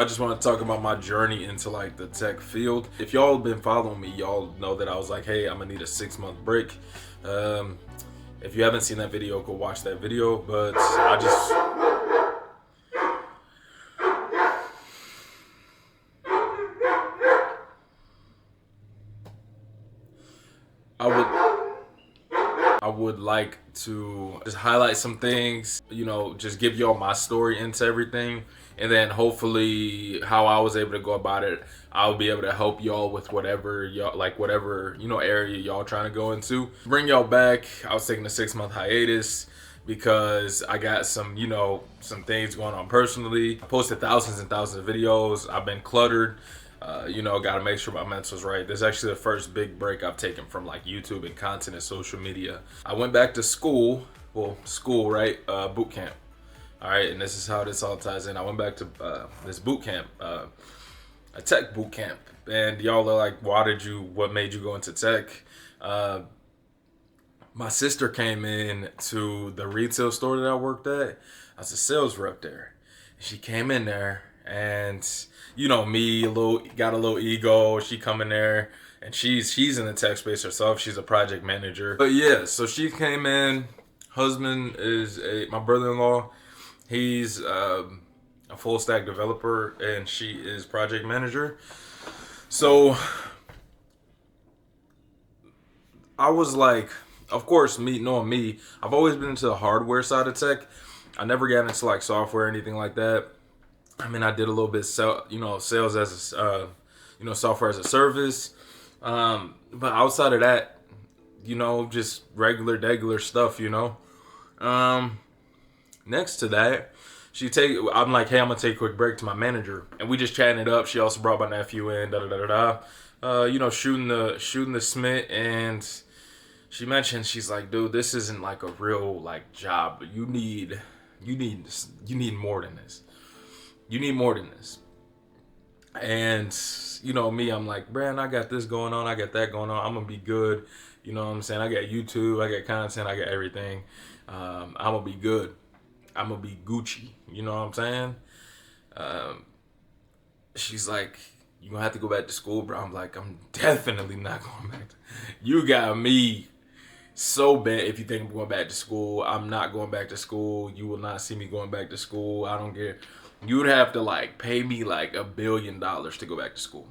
I just want to talk about my journey into like the tech field. If y'all been following me, y'all know that I was like, hey, I'm gonna need a 6-month break. Um, if you haven't seen that video, go watch that video. But I would like to just highlight some things, just give y'all my story into everything. And then hopefully how I was able to go about it, I'll be able to help y'all with whatever y'all like, whatever, area y'all trying to go into. Bring y'all back. I was taking a 6-month hiatus because I got some things going on personally. I posted thousands and thousands of videos. I've been cluttered. Got to make sure my mental's right. This is actually the first big break I've taken from like YouTube and content and social media. I went back to school, right? Boot camp. All right, and this is how this all ties in. I went back to this boot camp, a tech boot camp, and y'all are like, what made you go into tech? My sister came in to the retail store that I worked at. I was a sales rep there. She came in there, and me, got a little ego. She come in there, and she's in the tech space herself. She's a project manager. But yeah, so she came in. Husband is my brother-in-law. He's a full stack developer, and she is project manager. So I was like, of course, knowing me, I've always been into the hardware side of tech. I never got into like software or anything like that. I mean, I did a little bit, sales as software as a service. But outside of that, just regular stuff. Next to that, I'm like, hey, I'm gonna take a quick break to my manager, and we just chatting it up. She also brought my nephew in, shooting the smit, and she mentioned, she's like, dude, this isn't like a real like job, but you need more than this. You need more than this. And me, I'm like, Brand, I got this going on, I got that going on. I'm gonna be good. You know what I'm saying? I got YouTube, I got content, I got everything. I'm gonna be good. I'm gonna be Gucci. You know what I'm saying? She's like, you gonna have to go back to school, bro. I'm like, I'm definitely not going back. You got me so bad. If you think I'm going back to school, I'm not going back to school. You will not see me going back to school. I don't care. You would have to like pay me like $1 billion to go back to school.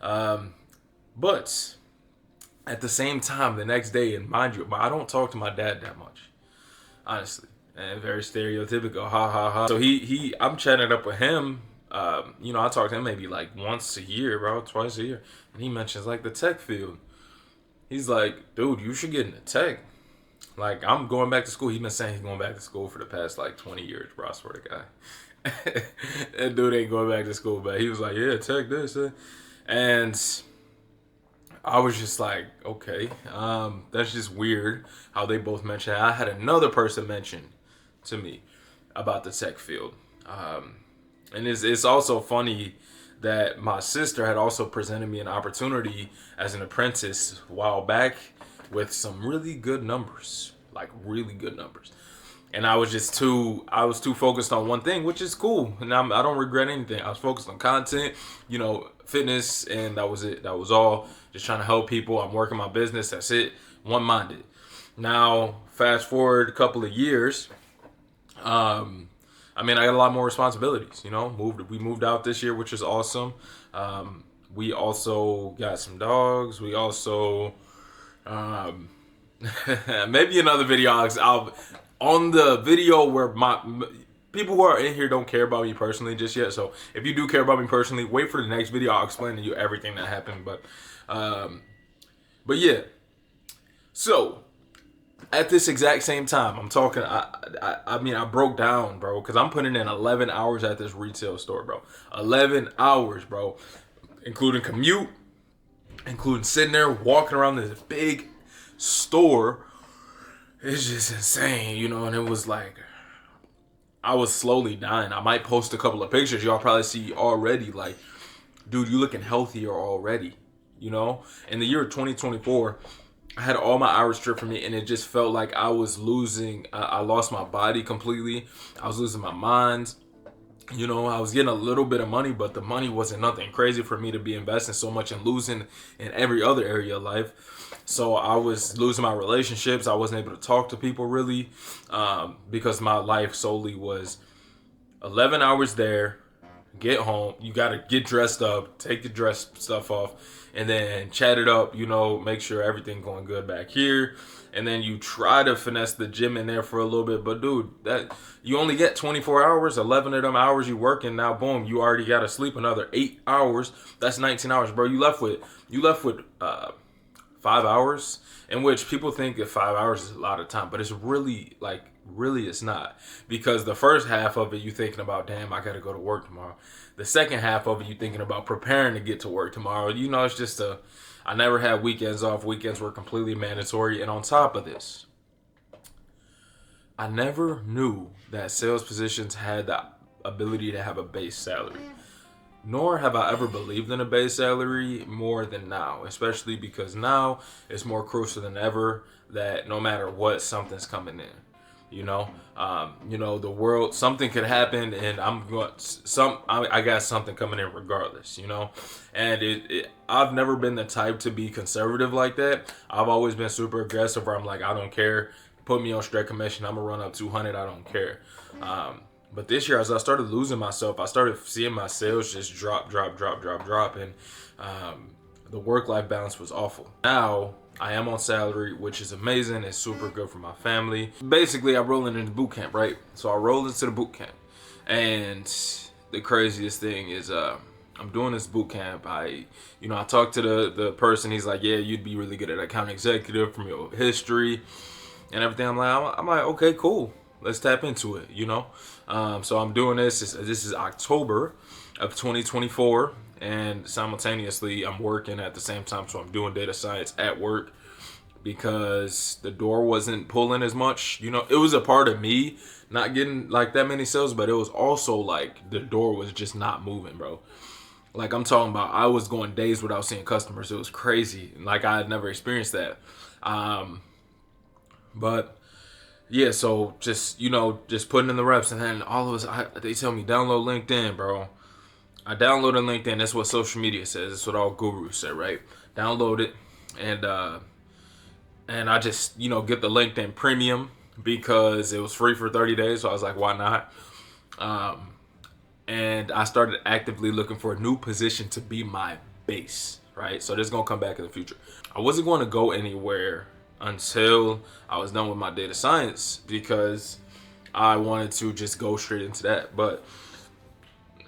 But at the same time, the next day, and mind you, I don't talk to my dad that much, honestly, and very stereotypical. Ha ha ha. So I'm chatting it up with him. I talk to him maybe like once a year, bro, twice a year, and he mentions like the tech field. He's like, dude, you should get into tech. Like, I'm going back to school. He's been saying he's going back to school for the past like 20 years, bro. I swear to God. That dude ain't going back to school, but he was like, yeah, tech this. And I was just like, okay, that's just weird how they both mentioned it. I had another person mention to me about the tech field. And it's also funny that my sister had also presented me an opportunity as an apprentice a while back with some really good numbers, like really good numbers. And I was too focused on one thing, which is cool. And I don't regret anything. I was focused on content, fitness, and that was it. That was all. Just trying to help people. I'm working my business. That's it. One-minded. Now, fast forward a couple of years. I got a lot more responsibilities, We moved out this year, which is awesome. We also got some dogs. We also, maybe another video, on the video where my people who are in here don't care about me personally just yet. So if you do care about me personally, wait for the next video. I'll explain to you everything that happened. But yeah. So at this exact same time, I'm talking, I broke down, bro, because I'm putting in 11 hours at this retail store, bro. 11 hours, bro, including commute, including sitting there, walking around this big store. It's just insane, and it was like, I was slowly dying. I might post a couple of pictures y'all probably see already, like, dude, you looking healthier already, In the year 2024, I had all my hours stripped from me, and it just felt like I was losing. I lost my body completely. I was losing my mind. You know, I was getting a little bit of money, but the money wasn't nothing crazy for me to be investing so much and losing in every other area of life. So I was losing my relationships. I wasn't able to talk to people really, because my life solely was 11 hours there, get home, you got to get dressed up, take the dress stuff off, and then chat it up, you know, make sure everything going good back here. And then you try to finesse the gym in there for a little bit. But dude, that you only get 24 hours, 11 of them hours you work, and now boom, you already got to sleep another 8 hours. That's 19 hours, bro. You left with 5 hours, in which people think that 5 hours is a lot of time, but it's really really it's not, because the first half of it you thinking about, damn, I gotta go to work tomorrow. The second half of it you thinking about preparing to get to work tomorrow. You know, it's just I never had weekends off. Weekends were completely mandatory. And on top of this, I never knew that sales positions had the ability to have a base salary. Nor have I ever believed in a base salary more than now, especially because now it's more crucial than ever that no matter what, something's coming in. The world, something could happen, and I got something coming in regardless. And I've never been the type to be conservative like that. I've always been super aggressive, where I'm like, I don't care. Put me on straight commission. I'm gonna run up 200. I don't care. But this year, as I started losing myself, I started seeing my sales just drop, and the work-life balance was awful. Now I am on salary, which is amazing. It's super good for my family. Basically, I'm rolling into boot camp, right? So I rolled into the boot camp, and the craziest thing is, I'm doing this boot camp. I talked to the person. He's like, yeah, you'd be really good at account executive from your history and everything. I'm like, okay, cool. Let's tap into it, So I'm doing this. This is October of 2024. And simultaneously, I'm working at the same time. So I'm doing data science at work, because the door wasn't pulling as much. It was a part of me not getting like that many sales, but it was also like the door was just not moving, bro. Like, I'm talking about, I was going days without seeing customers. It was crazy. Like, I had never experienced that. But yeah, so just putting in the reps, and then all of us, they tell me download LinkedIn, bro. I downloaded LinkedIn. That's what social media says. That's what all gurus say, right? Download it, and I just get the LinkedIn Premium because it was free for 30 days. So I was like, why not? And I started actively looking for a new position to be my base, right? So this is gonna come back in the future. I wasn't going to go anywhere until I was done with my data science, because I wanted to just go straight into that. But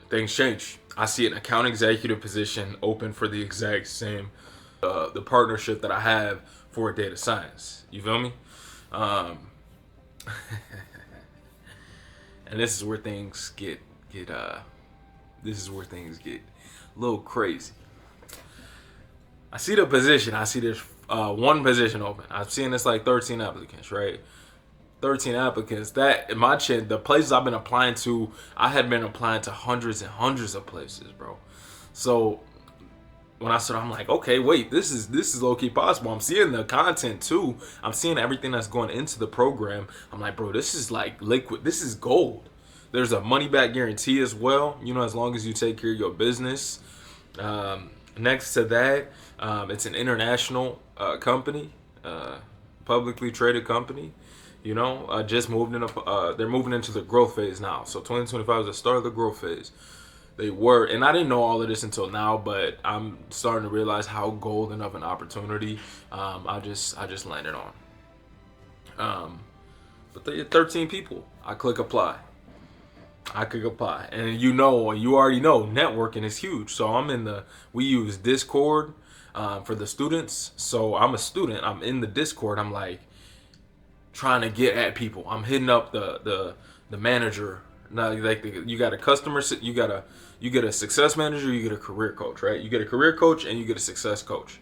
things change. I see an account executive position open for the exact same the partnership that I have for data science. You feel me? And this is where things get a little crazy. I see the position. I see this one position open. I've seen this like 13 applicants, right? 13 applicants. That in my chin, the places I've been applying to, I had been applying to hundreds and hundreds of places, bro. So when I started, I'm like, okay, wait, this is low key possible. I'm seeing the content too. I'm seeing everything that's going into the program. I'm like, bro, this is like liquid. This is gold. There's a money back guarantee as well. As long as you take care of your business. Next to that, it's an international company, publicly traded company. Just moved in. They're moving into the growth phase now. So 2025 is the start of the growth phase. They were, and I didn't know all of this until now, but I'm starting to realize how golden of an opportunity I just landed on. But they had 13 people. I click apply. And you already know, networking is huge. So we use Discord for the students. So I'm a student. I'm in the Discord. I'm like trying to get at people. I'm hitting up the manager. Now, you got a customer, you get a success manager, you get a career coach, right? You get a career coach and you get a success coach.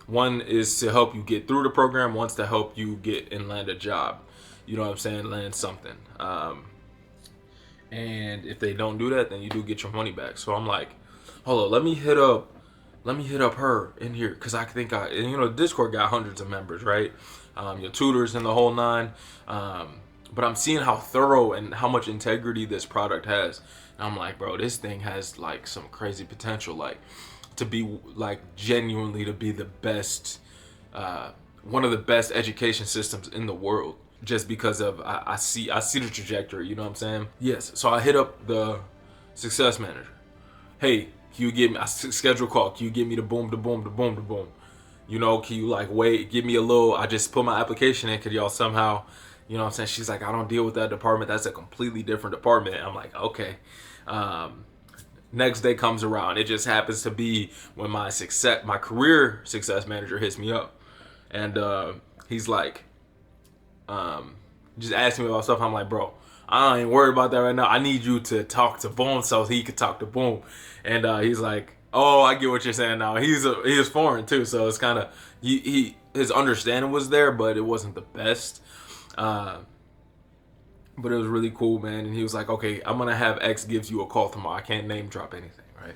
One is to help you get through the program. One's to help you get and land a job. You know what I'm saying? Land something. And if they don't do that, then you do get your money back. So I'm like, hold on, let me hit up her in here, because I think Discord got hundreds of members, right? Your tutors and the whole nine. But I'm seeing how thorough and how much integrity this product has. And I'm like, bro, this thing has like some crazy potential, like to be like genuinely to be the best, one of the best education systems in the world. Just because of I see the trajectory. You know what I'm saying? Yes. So I hit up the success manager. Hey, can you give me? I schedule a call. Can you give me the boom, the boom, the boom, the boom? You know, can you like wait, give me a little, I just put my application in, could y'all somehow, you know what I'm saying? She's like, I don't deal with that department. That's a completely different department. I'm like, okay. Next day comes around. It just happens to be when my career success manager hits me up. And he's like, just asking me about stuff. I'm like, bro, I ain't worried about that right now. I need you to talk to Boom so he could talk to Boom. And he's like, oh, I get what you're saying now. He's foreign too, so it's kind of his understanding was there, but it wasn't the best. But it was really cool, man. And he was like, okay, I'm gonna have X gives you a call tomorrow. I can't name drop anything, right?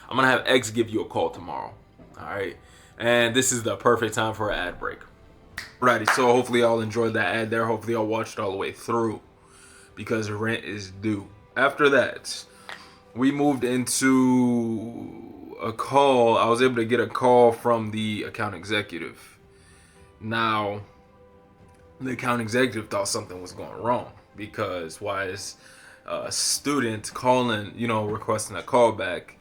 I'm gonna have X give you a call tomorrow. All right. And this is the perfect time for an ad break. Alrighty, so hopefully y'all enjoyed that ad there. Hopefully y'all watched all the way through because rent is due. After that, we moved into a call. I was able to get a call from the account executive. Now, the account executive thought something was going wrong because why is a student calling, requesting a call back?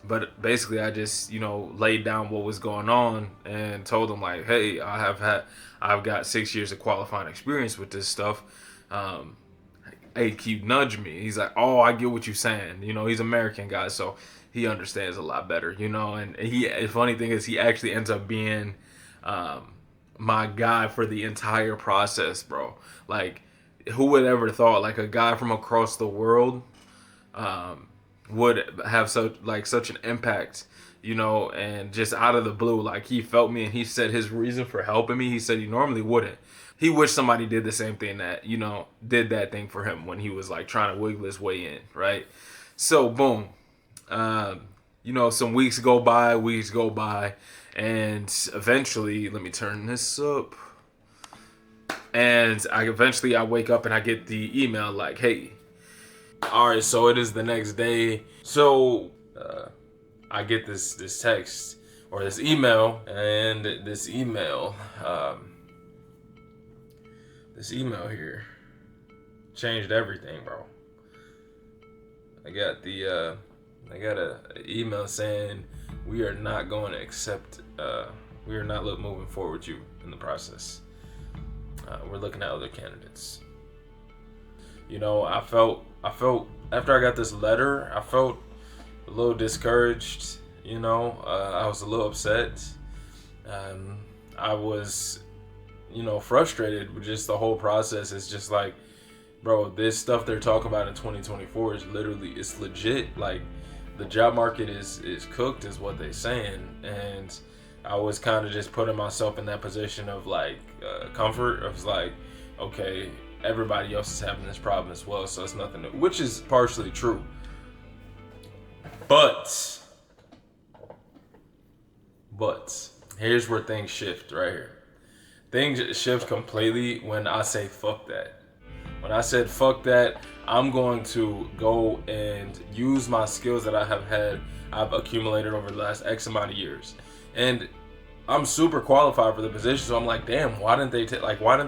But basically, I just, laid down what was going on and told him like, hey, I've got 6 years of qualifying experience with this stuff. Hey, can you nudge me? He's like, oh, I get what you're saying. He's an American guy, so he understands a lot better, and the funny thing is he actually ends up being, my guy for the entire process, bro. Like, who would ever thought like a guy from across the world, would have such an impact, and just out of the blue, like he felt me and he said his reason for helping me, he said he normally wouldn't. He wished somebody did the same thing that, did that thing for him when he was like trying to wiggle his way in, right? So boom, some weeks go by, and eventually, let me turn this up. And I wake up and I get the email like, hey, all right, so it is the next day. So I get this text or this email, and this email here changed everything, bro. I got an email saying we are not going to accept. We are not moving forward with you in the process. We're looking at other candidates. I felt after I got this letter, I felt a little discouraged. I was a little upset. I was, frustrated with just the whole process. It's just like, bro, this stuff they're talking about in 2024 is it's legit. Like, the job market is cooked, is what they're saying, and I was kind of just putting myself in that position of like comfort. I was like, okay, everybody else is having this problem as well, so it's nothing new, which is partially true. But here's where things shift right here. Things shift completely when I say fuck that. When I said fuck that, I'm going to go and use my skills that I've accumulated over the last X amount of years. And I'm super qualified for the position, so I'm like, damn, why didn't they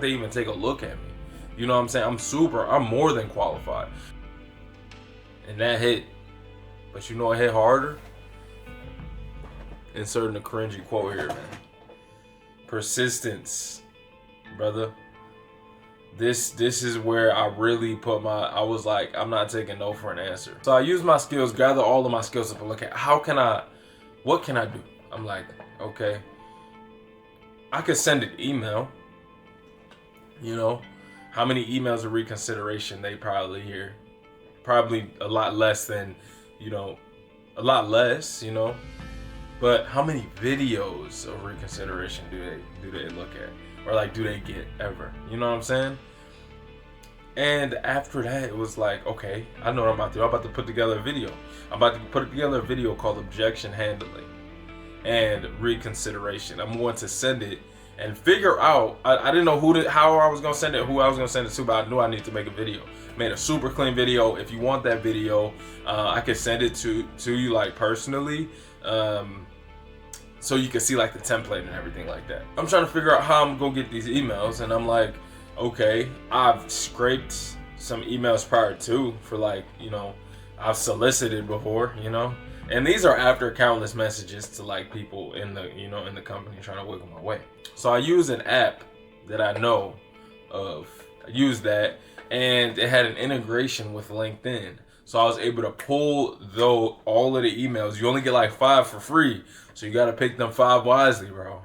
even take a look at me? You know what I'm saying? I'm more than qualified. And that hit. But you know what hit harder? Inserting a cringy quote here, man. Persistence, brother. This is where I really I was like, I'm not taking no for an answer. So I used my skills, gather all of my skills up and look at what can I do? I'm like, okay, I could send an email. How many emails of reconsideration they probably hear? Probably a lot less than, a lot less, But how many videos of reconsideration do they look at? Or like, do they get ever? You know what I'm saying? And after that, it was like, okay, I know what I'm about to do. I'm about to put together a video. I'm about to put together a video called Objection Handling and Reconsideration. I'm going to send it and figure out. I didn't know how I was gonna send it, who I was gonna send it to, but I knew I needed to make a video. Made a super clean video. If you want that video, I could send it to you like personally, so you can see like the template and everything like that. I'm trying to figure out how I'm gonna get these emails, and I'm like, okay, I've scraped some emails prior to for like, you know, I've solicited before, you know, and these are after countless messages to like people in the, you know, in the company trying to wiggle my way. So I use an app that I know of. I used that, and it had an integration with LinkedIn. So I was able to pull all of the emails. You only get like 5 for free. So you got to pick them 5 wisely, bro.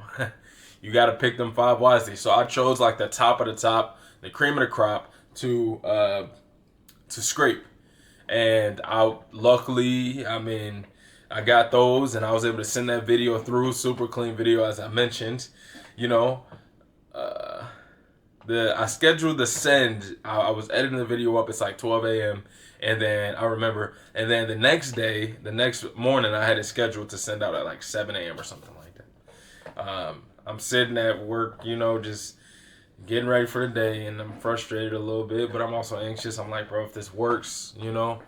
You got to pick them 5 wisely. So I chose like the top of the top, the cream of the crop to scrape. And luckily, I mean, I got those, and I was able to send that video through. Super clean video, as I mentioned. You know, I scheduled the send. I was editing the video up. It's like 12 a.m. And then I remember, and then the next morning, I had it scheduled to send out at like 7 a.m. or something like that. I'm sitting at work, you know, just getting ready for the day, and I'm frustrated a little bit, but I'm also anxious. I'm like, bro, if this works, you know,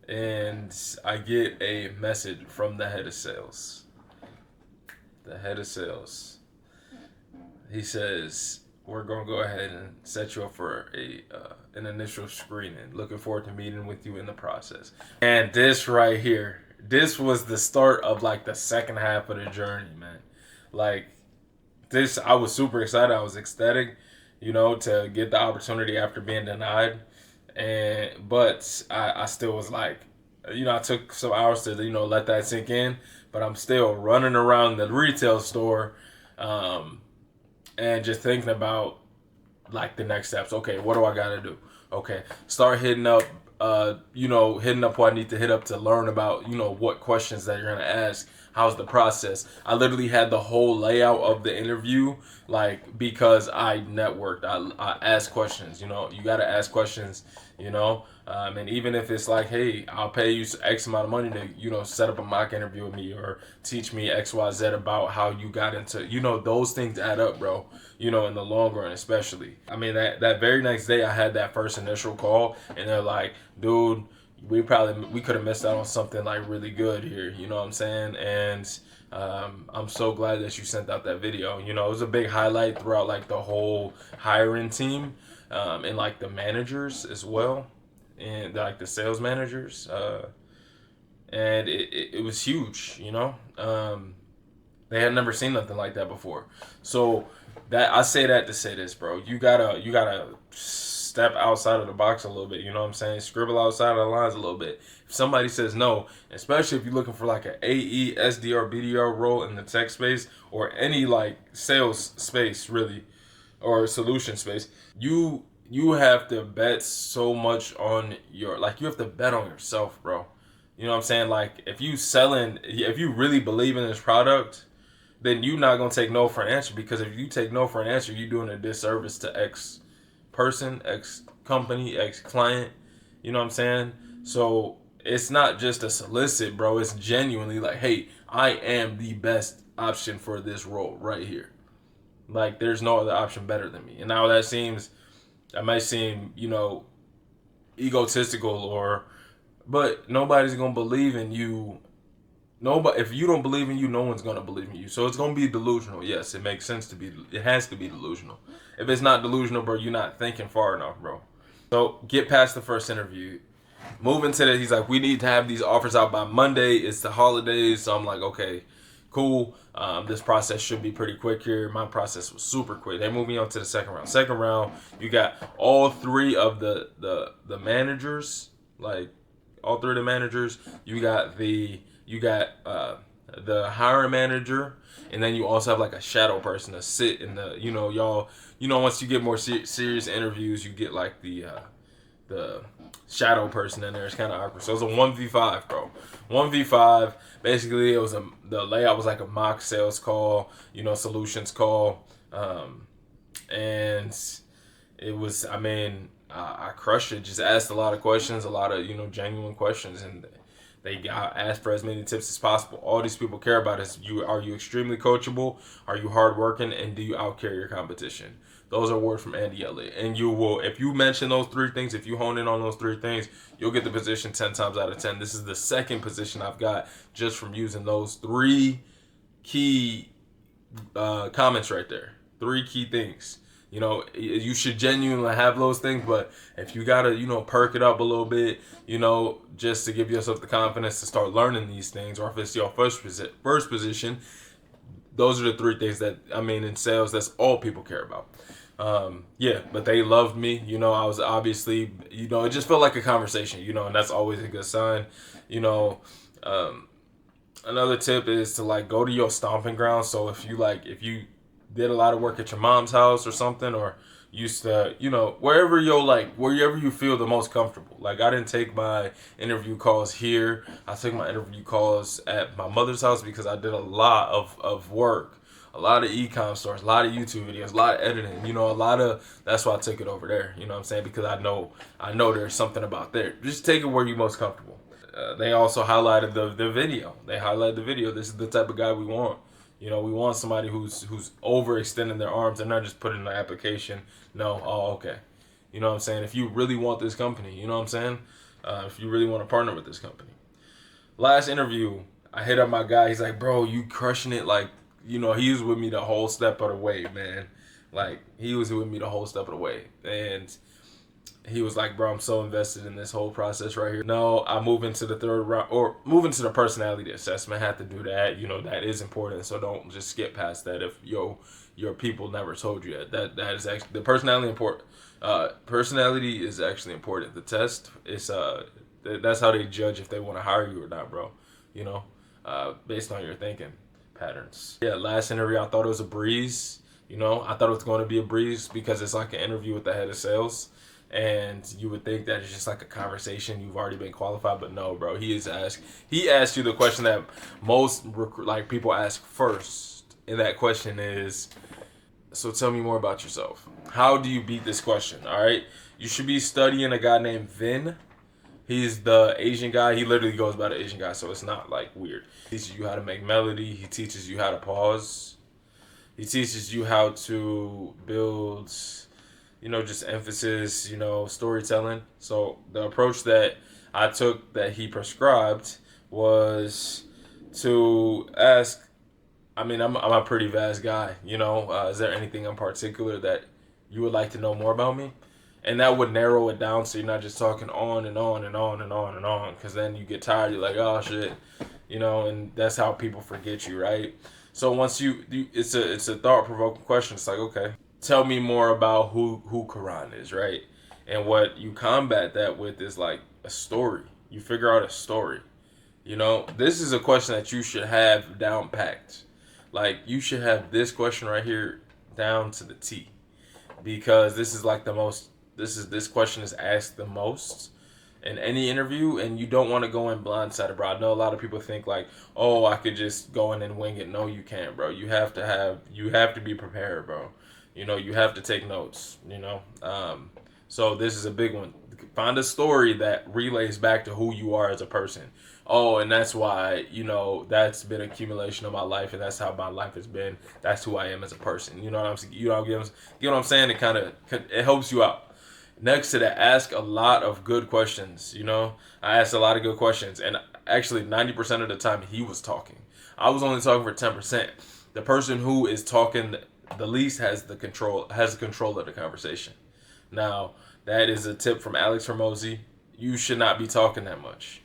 and I get a message from the head of sales. The head of sales. He says, we're going to go ahead and set you up for an initial screening. Looking forward to meeting with you in the process. And this right here, this was the start of like the second half of the journey, man. Like this, I was super excited. I was ecstatic, you know, to get the opportunity after being denied. But I still was like, you know, I took some hours to, you know, let that sink in, but I'm still running around the retail store, and just thinking about like the next steps. Okay, what do I gotta do? Okay, start hitting up, hitting up who I need to hit up to learn about, you know, what questions that you're gonna ask. How's the process? I literally had the whole layout of the interview, like, because I networked. I asked questions, you know, you gotta ask questions, you know, and even if it's like, hey, I'll pay you X amount of money to, you know, set up a mock interview with me, or teach me X, Y, Z about how you got into, you know, those things add up, bro, you know, in the long run, especially. I mean, that very next day I had that first initial call, and they're like, dude, we could have missed out on something like really good here, you know what I'm saying? And I'm so glad that you sent out that video. You know, it was a big highlight throughout like the whole hiring team, and like the managers as well, and like the sales managers, and it was huge, you know. They had never seen nothing like that before. So that, I say that to say this, bro. You gotta step outside of the box a little bit, you know what I'm saying? Scribble outside of the lines a little bit. If somebody says no, especially if you're looking for like an AE, SDR, BDR role in the tech space, or any like sales space really, or solution space, you have to bet so much on you have to bet on yourself, bro. You know what I'm saying? Like, if you really believe in this product, then you're not gonna take no for an answer, because if you take no for an answer, you're doing a disservice to X person, X company, X client. You know what I'm saying? So it's not just a solicit, bro. It's genuinely like, hey, I am the best option for this role right here. Like, there's no other option better than me. And now that might seem, you know, egotistical, but nobody's gonna believe in you. If you don't believe in you, no one's gonna believe in you. So it's gonna be delusional. Yes, it makes sense it has to be delusional. If it's not delusional, bro, you're not thinking far enough, bro. So get past the first interview. Moving to he's like, we need to have these offers out by Monday. It's the holidays. So I'm like, okay, cool. This process should be pretty quick here. My process was super quick. They moved me on to the second round. Second round, you got all three of the managers, like all three of the managers. You got the hiring manager, and then you also have like a shadow person to sit in the, you know, once you get more serious interviews, you get like the shadow person in there. It's kind of awkward. So it was a 1v5, bro. 1v5. Basically, the layout was like a mock sales call, you know, solutions call, and it was, I crushed it. Just asked a lot of questions, a lot of, you know, genuine questions, and They ask for as many tips as possible. All these people care about is are you extremely coachable? Are you hardworking? And do you outcarry your competition? Those are words from Andy Elliott. And you will, if you mention those three things, if you hone in on those three things, you'll get the position 10 times out of 10. This is the second position I've got just from using those three key comments right there. Three key things. You should genuinely have those things, but if you gotta, perk it up a little bit, just to give yourself the confidence to start learning these things, or if it's your first position, those are the three things that, in sales, that's all people care about. But they loved me. I was obviously, it just felt like a conversation, and that's always a good sign. Another tip is to go to your stomping ground. So if you did a lot of work at your mom's house or something, or used to, wherever you feel the most comfortable. I didn't take my interview calls here. I took my interview calls at my mother's house because I did a lot of work, a lot of e-com stores, a lot of YouTube videos, a lot of editing, that's why I took it over there. You know what I'm saying? Because I know there's something about there. Just take it where you're most comfortable. They also highlighted the video. They highlighted the video. This is the type of guy we want. We want somebody who's overextending their arms and not just putting in an application. No, okay. You know what I'm saying? If you really want this company, you know what I'm saying? If you really want to partner with this company. Last interview, I hit up my guy. He's like, bro, you crushing it. He was with me the whole step of the way, man. He was with me the whole step of the way. And he was like, bro, I'm so invested in this whole process right here. No, I move into the third round, or move into the personality assessment. I have to do that. That is important. So don't just skip past that if your people never told you that. That is actually, the personality important. Personality is actually important. The test is that's how they judge if they want to hire you or not, bro. Based on your thinking patterns. Yeah, last interview, I thought it was a breeze. I thought it was going to be a breeze because it's like an interview with the head of sales. And you would think that it's just like a conversation. You've already been qualified, but no, bro. He asked you the question that most people ask first, and that question is, so tell me more about yourself. How do you beat this question? All right, you should be studying a guy named Vin. He's the Asian guy. He literally goes by the Asian guy, so it's not weird. He teaches you how to make melody. He teaches you how to pause. He teaches you how to build, just emphasis, storytelling. So the approach that I took that he prescribed was to ask, I'm a pretty vast guy, is there anything in particular that you would like to know more about me? And that would narrow it down so you're not just talking on and on and on and on and on, because then you get tired, you're like, oh shit, and that's how people forget you, right? So once it's a thought-provoking question. It's like, okay, tell me more about who Karan is, right? And what you combat that with is a story. You figure out a story. This is a question that you should have down packed. You should have this question right here down to the T, because this is this question is asked the most in any interview, and you don't want to go in blindsided, bro. I know a lot of people think oh, I could just go in and wing it. No, you can't, bro. You have to be prepared, bro. You have to take notes, so this is a big one. Find a story that relays back to who you are as a person. Oh, and that's why, that's been accumulation of my life, and that's how my life has been. That's who I am as a person. You know what I'm saying? Get what I'm saying? It helps you out. Next to that, ask a lot of good questions. I asked a lot of good questions, and actually 90% of the time he was talking. I was only talking for 10%. The person who is talking the least has control of the conversation. Now, that is a tip from Alex Hormozy. You should not be talking that much.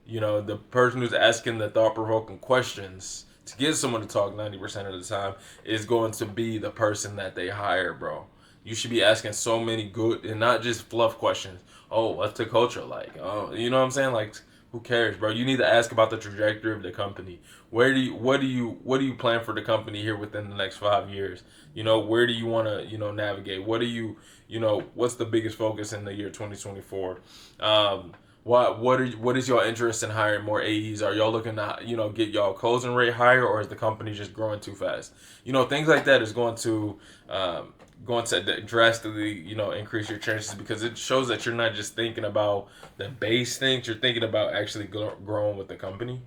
The person who's asking the thought-provoking questions to get someone to talk 90% of the time is going to be the person that they hire, bro. You should be asking so many good and not just fluff questions. Oh, what's the culture like? Oh, you know what I'm saying? Who cares, bro? You need to ask about the trajectory of the company. What do you plan for the company here within the next 5 years? Where do you want to, navigate? What what's the biggest focus in the year 2024? What is your interest in hiring more AEs? Are y'all looking to, get y'all closing rate higher, or is the company just growing too fast? Things like that is going to going to drastically, increase your chances, because it shows that you're not just thinking about the base things, you're thinking about actually growing with the company.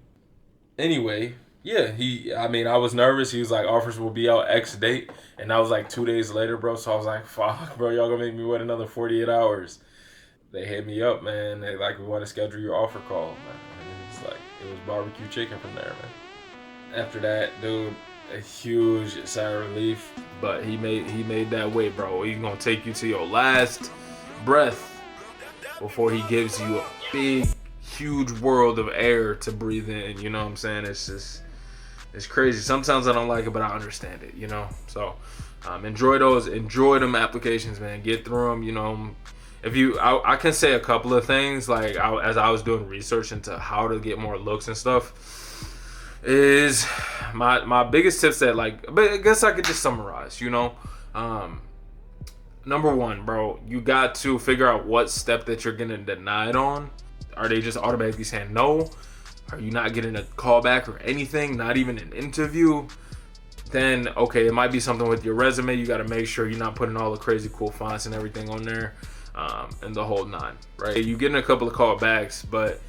Anyway, yeah, I was nervous. He was like, offers will be out X date. And that was like 2 days later, bro. So I was like, fuck, bro, y'all gonna make me wait another 48 hours. They hit me up, man. They like, we want to schedule your offer call, man. And it's like, it was barbecue chicken from there, man. After that, dude, a huge sigh of relief. But he made that wait, bro. He's gonna take you to your last breath before he gives you a big, huge world of air to breathe in. You know what I'm saying? It's crazy. Sometimes I don't like it, but I understand it. So enjoy them applications, man. Get through them. I can say a couple of things, like as I was doing research into how to get more looks and stuff, is my biggest tips that, like, but I guess I could just summarize. Number one, bro, you got to figure out what step that you're getting denied on. Are they just automatically saying no? Are you not getting a call back or anything? Not even an interview? Then, okay, it might be something with your resume. You got to make sure you're not putting all the crazy cool fonts and everything on there, and the whole nine, right? You're getting a couple of callbacks, but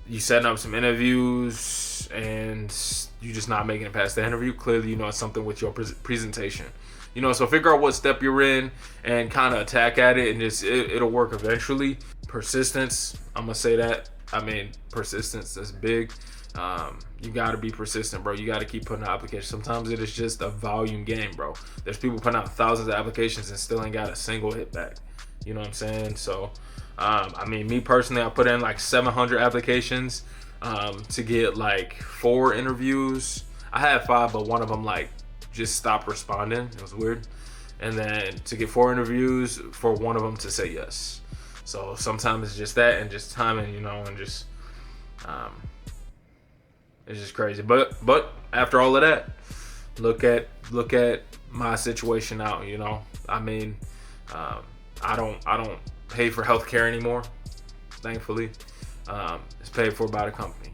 you setting up some interviews and you just not making it past the interview. Clearly, it's something with your presentation. So figure out what step you're in and kind of attack at it, and it'll work eventually. Persistence, I'm gonna say that. Persistence is big. You gotta be persistent, bro. You gotta keep putting out applications. Sometimes it is just a volume game, bro. There's people putting out thousands of applications and still ain't got a single hit back. You know what I'm saying? So, me personally, I put in like 700 applications to get like 4 interviews. I had 5, but one of them like just stopped responding. It was weird. And then to get 4 interviews for one of them to say yes. So sometimes it's just that and just timing, and just it's just crazy. But after all of that, look at my situation now. I don't pay for healthcare anymore, thankfully. It's paid for by the company.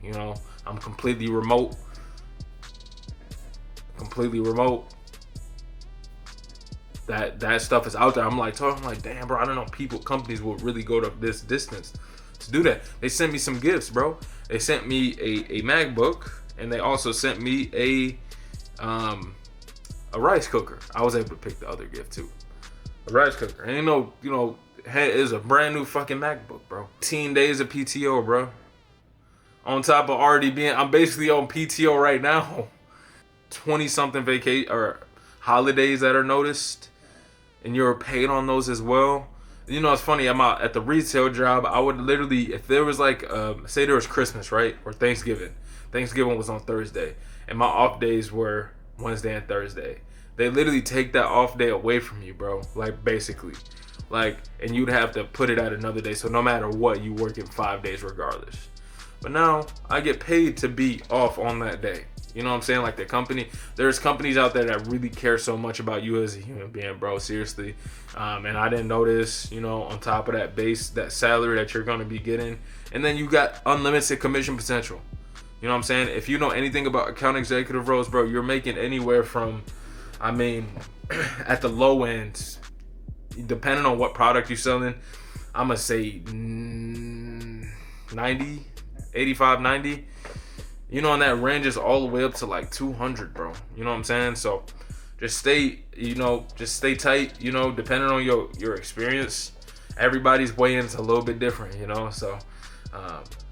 I'm completely remote. That stuff is out there. I'm like, damn, bro, I don't know. Companies will really go to this distance to do that. They sent me some gifts, bro. They sent me a MacBook, and they also sent me a rice cooker. I was able to pick the other gift too. A rice cooker. Ain't it is a brand new fucking MacBook, bro. 18 days of PTO, bro. On top of already I'm basically on PTO right now. 20 something vacation or holidays that are noticed, and you're paid on those as well. It's funny. I'm out at the retail job. I would literally, if there was like, say there was Christmas, right, or Thanksgiving. Thanksgiving was on Thursday, and my off days were Wednesday and Thursday. They literally take that off day away from you, bro. Like, basically, and you'd have to put it at another day. So no matter what, you work in 5 days regardless. But now I get paid to be off on that day. You know what I'm saying? Like there's companies out there that really care so much about you as a human being, bro. Seriously. And I didn't notice, on top of that salary that you're going to be getting. And then you got unlimited commission potential. You know what I'm saying? If you know anything about account executive roles, bro, you're making anywhere from, at the low end, depending on what product you're selling, I'm going to say 90, 85, 90. And that ranges all the way up to like 200, bro. You know what I'm saying? So just stay tight, depending on your experience. Everybody's weigh-in's a little bit different, So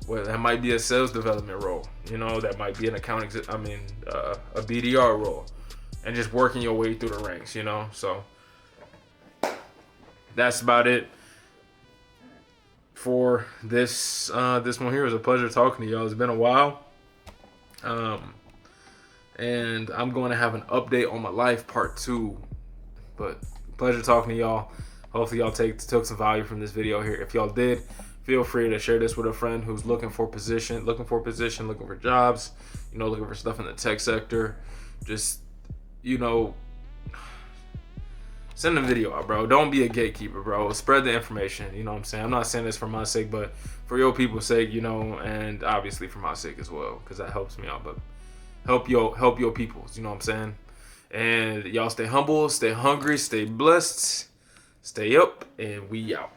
that might be a sales development role, that might be an a BDR role, and just working your way through the ranks, So that's about it for this one here. It was a pleasure talking to y'all. It's been a while. And I'm going to have an update on my life part 2, but pleasure talking to y'all. Hopefully y'all took some value from this video here. If y'all did, feel free to share this with a friend who's looking for jobs, looking for stuff in the tech sector. Just, send the video out, bro. Don't be a gatekeeper, bro. Spread the information. You know what I'm saying? I'm not saying this for my sake, but for your people's sake, and obviously for my sake as well, because that helps me out. But help your peoples, you know what I'm saying? And y'all stay humble, stay hungry, stay blessed, stay up, and we out.